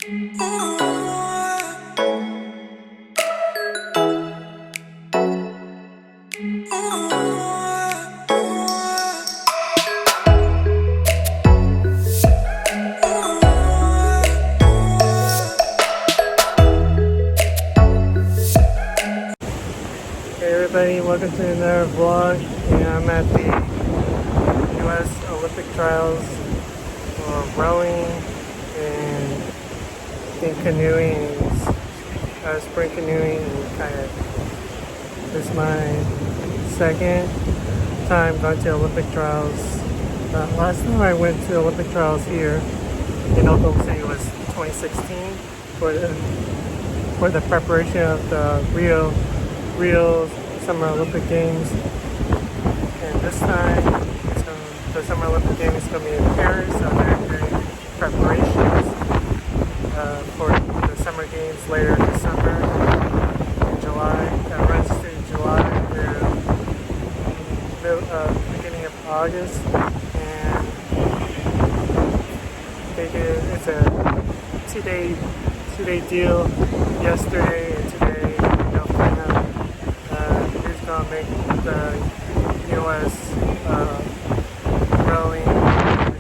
Hey everybody, welcome to another vlog. And I'm at the U.S. Olympic trials for rowing and canoeing, spring canoeing and kayak. This is my second time going to Olympic trials. Last time I went to Olympic trials here in OKC was 2016 for the preparation of the Rio Summer Olympic Games, and this time the Summer Olympic Games is going to be in Paris, so they're doing preparations for the Summer Games later this summer in July. That runs through July through beginning of August, and it's a two-day deal. Yesterday and today, they'll find out who's gonna make the U.S. Rowing team.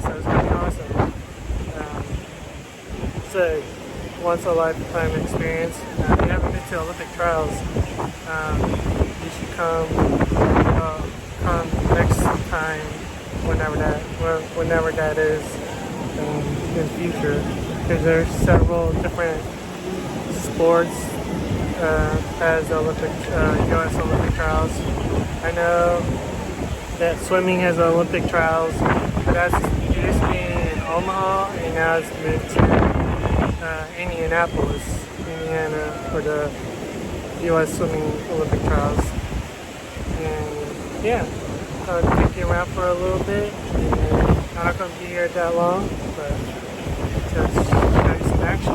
So it's gonna be awesome. It's a once-in-a-lifetime experience. If you haven't been to Olympic trials, you should come next time, whenever that is in the future. Because there's several different sports as Olympic U.S. Olympic trials. I know that swimming has Olympic trials, but it used to be in Omaha, and now it's moved to Indianapolis, Indiana, for the U.S. swimming Olympic trials. And yeah, I'll take you around for a little bit. And I'm not going to be here that long, but just show you some action.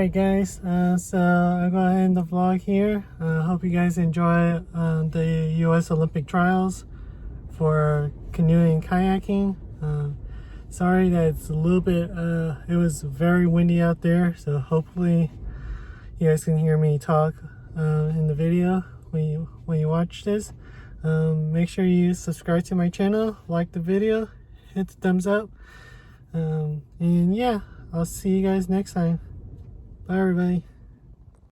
Alright guys, so I'll go ahead and end the vlog here. Hope you guys enjoy the US Olympic trials for canoeing and kayaking. Sorry that it's a little bit, it was very windy out there, so hopefully you guys can hear me talk in the video when you watch this. Make sure you subscribe to my channel, like the video, hit the thumbs up, and yeah, I'll see you guys next time. Bye everybody.